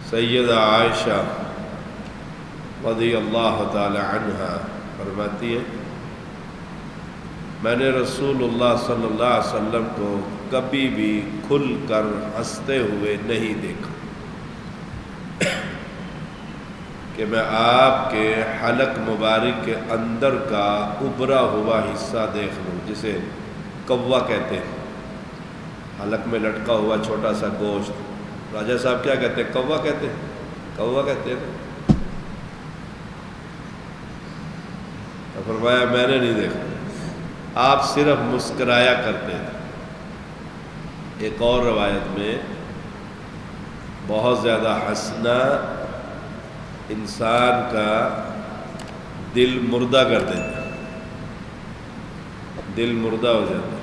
سیدہ عائشہ رضی اللہ تعالی عنہا فرماتی ہے میں نے رسول اللہ صلی اللہ علیہ وسلم کو کبھی بھی کھل کر ہنستے ہوئے نہیں دیکھا کہ میں آپ کے حلق مبارک کے اندر کا ابھرا ہوا حصہ دیکھ لوں، جسے کوا کہتے ہیں، حلق میں لٹکا ہوا چھوٹا سا گوشت۔ راجہ صاحب کیا کہتے ہیں؟ کوا کہتے ہیں، کوا کہتے ہیں۔ تو فرمایا میں نے نہیں دیکھا، آپ صرف مسکرایا کرتے تھے۔ ایک اور روایت میں بہت زیادہ ہنسنا انسان کا دل مردہ کر دیتا ہے، دل مردہ ہو جاتا ہے۔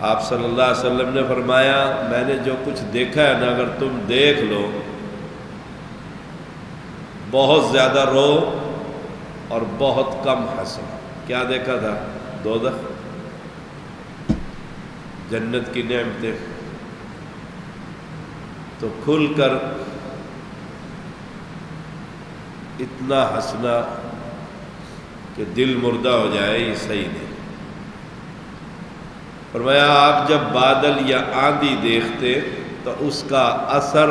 آپ صلی اللہ علیہ وسلم نے فرمایا میں نے جو کچھ دیکھا ہے نا، اگر تم دیکھ لو، بہت زیادہ رو اور بہت کم ہنسو۔ کیا دیکھا تھا؟ دوزخ، جنت کی نعمتیں۔ تو کھل کر اتنا ہنسنا کہ دل مردہ ہو جائے، یہ صحیح نہیں۔ فرمایا آپ جب بادل یا آندھی دیکھتے تو اس کا اثر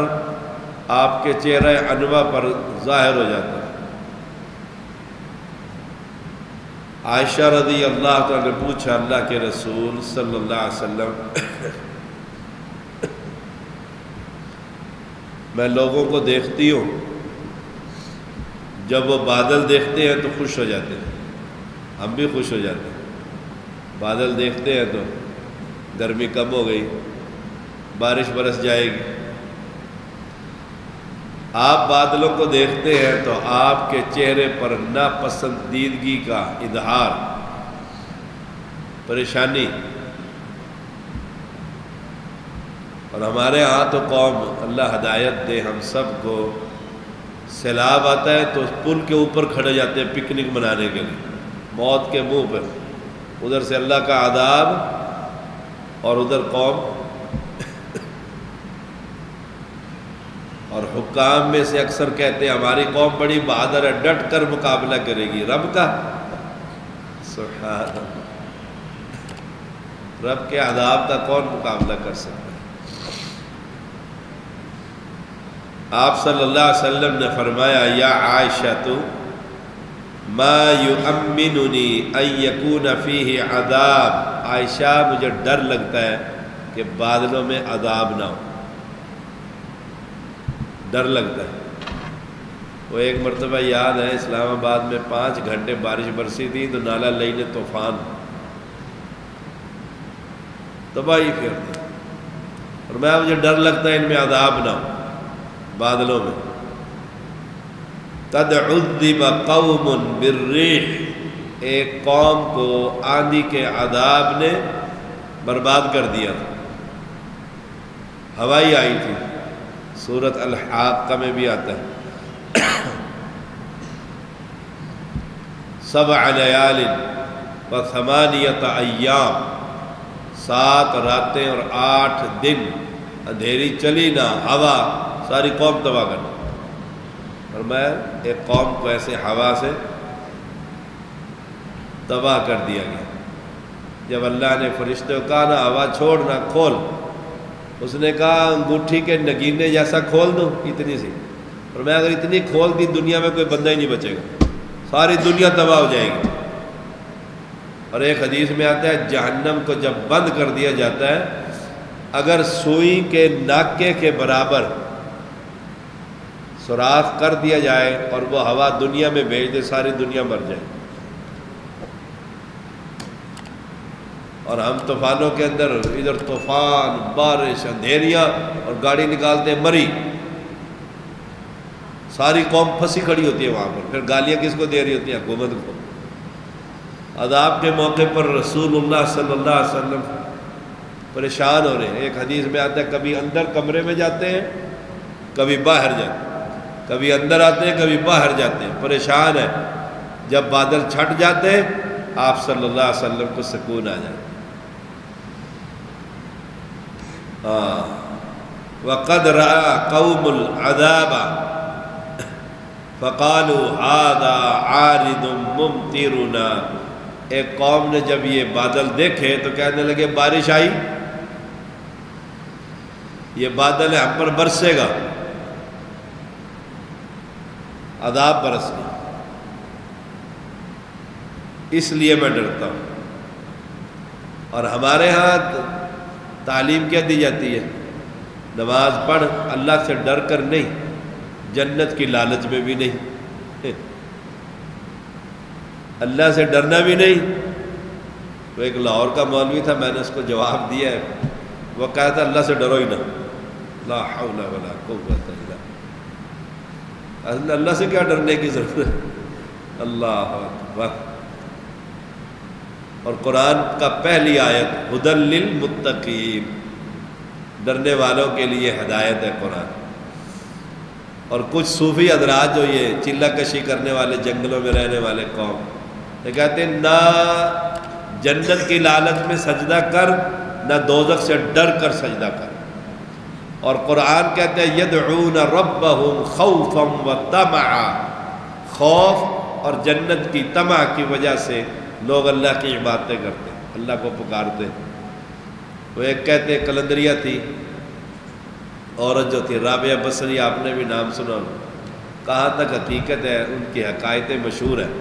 آپ کے چہرہ انور پر ظاہر ہو جاتا ہے۔ عائشہ رضی اللہ تعالیٰ نے پوچھا اللہ کے رسول صلی اللہ علیہ وسلم میں لوگوں کو دیکھتی ہوں، جب وہ بادل دیکھتے ہیں تو خوش ہو جاتے ہیں، ہم بھی خوش ہو جاتے ہیں۔ بادل دیکھتے ہیں تو گرمی کم ہو گئی، بارش برس جائے گی۔ آپ بادلوں کو دیکھتے ہیں تو آپ کے چہرے پر ناپسندیدگی کا اظہار، پریشانی۔ اور ہمارے ہاں تو قوم، اللہ ہدایت دے ہم سب کو، سیلاب آتا ہے تو پل کے اوپر کھڑے جاتے ہیں پکنک منانے کے لیے، موت کے منہ پہ، ادھر سے اللہ کا عذاب اور ادھر قوم۔ اور حکام میں سے اکثر کہتے ہیں ہماری قوم بڑی بہادر ہے، ڈٹ کر مقابلہ کرے گی رب کا۔ سبحان اللہ، رب کے عذاب کا کون مقابلہ کر سکتا ہے؟ آپ صلی اللہ علیہ وسلم نے فرمایا یا عائشہ ما یؤمننی ان یکون فیہ عذاب، عائشہ مجھے ڈر لگتا ہے کہ بادلوں میں عذاب نہ ہو، ڈر لگتا ہے۔ وہ ایک مرتبہ یاد ہے اسلام آباد میں 5 گھنٹے بارش برسی تھی تو نالا لئی نے طوفان تباہی پھیر دی، اور مجھے ڈر لگتا ہے ان میں عذاب نہ ہو بادلوں میں۔ قد عذب قوم بالریح، ایک قوم کو آندھی کے عذاب نے برباد کر دیا تھا، ہوائی آئی تھی، سورۃ الحاقہ میں بھی آتا ہے۔ 7 لیال و 8 ایام، 7 راتیں اور 8 دن اندھیری چلی نہ، ہوا ساری قوم تباہ کرنا۔ اور میں ایک قوم کو ایسے ہوا سے تباہ کر دیا گیا۔ جب اللہ نے فرشتے کو کہا نا ہوا چھوڑ نہ کھول، اس نے کہا انگوٹھی کے نگینے جیسا کھول دوں اتنی سی، اور میں اگر اتنی کھول دی دنیا میں کوئی بندہ ہی نہیں بچے گا، ساری دنیا تباہ ہو جائے گی۔ اور ایک حدیث میں آتا ہے جہنم کو جب بند کر دیا جاتا ہے، اگر سوئی کے ناکے کے برابر سوراخ کر دیا جائے اور وہ ہوا دنیا میں بھیج دے، ساری دنیا مر جائے۔ اور ہم طوفانوں کے اندر، ادھر طوفان، بارش، اندھیریاں، اور گاڑی نکالتے مری، ساری قوم پھنسی کھڑی ہوتی ہے وہاں پر، پھر گالیاں کس کو دے رہی ہوتی ہیں؟ حکومت کو۔ عذاب کے موقع پر رسول اللہ صلی اللہ علیہ وسلم پریشان ہو رہے ہیں۔ ایک حدیث میں آتا ہے کبھی اندر کمرے میں جاتے ہیں، کبھی باہر جاتے ہیں، کبھی اندر آتے ہیں، کبھی باہر جاتے ہیں، پریشان ہے۔ جب بادل چھٹ جاتے ہیں آپ صلی اللہ علیہ وسلم کو سکون آ جاتا ہے۔ وَقَدْ رَأَى قَوْمُ الْعَذَابَ فَقَالُوا هَذَا عَارِضٌ مُمْطِرُنَا، ایک قوم نے جب یہ بادل دیکھے تو کہنے لگے بارش آئی، یہ بادل ہم پر برسے گا، عذاب برس گیا، اس لیے میں ڈرتا ہوں۔ اور ہمارے ہاں تعلیم کیا دی جاتی ہے؟ نماز پڑھ، اللہ سے ڈر کر نہیں، جنت کی لالچ میں بھی نہیں، اللہ سے ڈرنا بھی نہیں۔ وہ ایک لاہور کا مولوی تھا، میں نے اس کو جواب دیا ہے، وہ کہتا اللہ سے ڈرو ہی نہ، لا حول ولا قوت الا باللہ، اللہ سے کیا ڈرنے کی ضرورت ہے؟ اللہ اکبر۔ اور قرآن کا پہلی آیت ھدی للمتقین، ڈرنے والوں کے لیے ہدایت ہے قرآن۔ اور کچھ صوفی حضرات جو یہ چلہ کشی کرنے والے، جنگلوں میں رہنے والے قوم، یہ کہتے ہیں نہ جنت کی لالچ میں سجدہ کر، نہ دوزخ سے ڈر کر سجدہ کر۔ اور قرآن کہتے ہیں یدعون ربہم خوفا وطمعا، خوف اور جنت کی طمع کی وجہ سے لوگ اللہ کی عبادتیں کرتے ہیں، اللہ کو پکارتے ہیں۔ وہ ایک کہتے کلندریہ تھی، عورت جو تھی رابعہ بصری، آپ نے بھی نام سنا، کہاں تک حقیقت ہے ان کی حکایتیں مشہور ہیں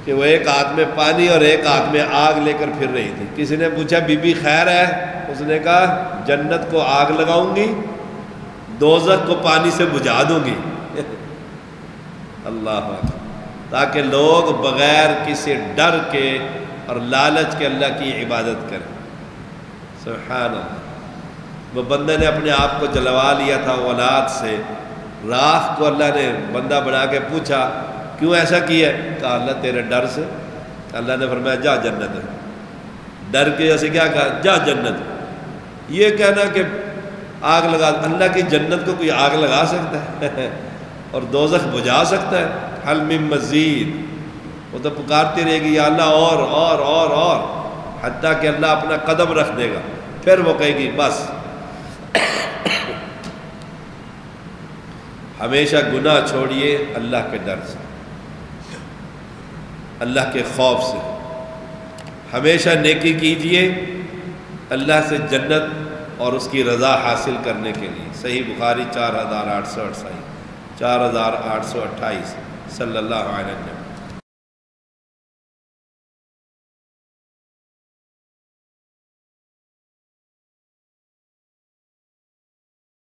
کہ وہ ایک ہاتھ میں پانی اور ایک ہاتھ میں آگ لے کر پھر رہی تھی۔ کسی نے پوچھا بی بی خیر ہے؟ اس نے کہا جنت کو آگ لگاؤں گی، دوزخ کو پانی سے بجھا دوں گی۔ اللہ اکبر، تاکہ لوگ بغیر کسی ڈر کے اور لالچ کے اللہ کی عبادت کریں۔ سبحان اللہ۔ وہ بندے نے اپنے آپ کو جلوا لیا تھا اولاد سے، راکھ کو اللہ نے بندہ بنا کے پوچھا کیوں ایسا کیا ہے؟ کہا اللہ تیرے ڈر سے۔ اللہ نے فرمایا جا جنت ہے۔ ڈر کے جیسے کیا کہا؟ جا جنت۔ یہ کہنا کہ آگ لگا، اللہ کی جنت کو کوئی آگ لگا سکتا ہے اور دوزخ بجھا سکتا ہے؟ حل من مزید، وہ تو پکارتی رہے گی یا اللہ اور اور اور اور، حتیٰ کہ اللہ اپنا قدم رکھ دے گا، پھر وہ کہے گی بس۔ ہمیشہ گناہ چھوڑیے اللہ کے ڈر سے، اللہ کے خوف سے، ہمیشہ نیکی کیجئے اللہ سے جنت اور اس کی رضا حاصل کرنے کے لیے۔ صحیح بخاری 4828 صلی اللہ علیہ وسلم۔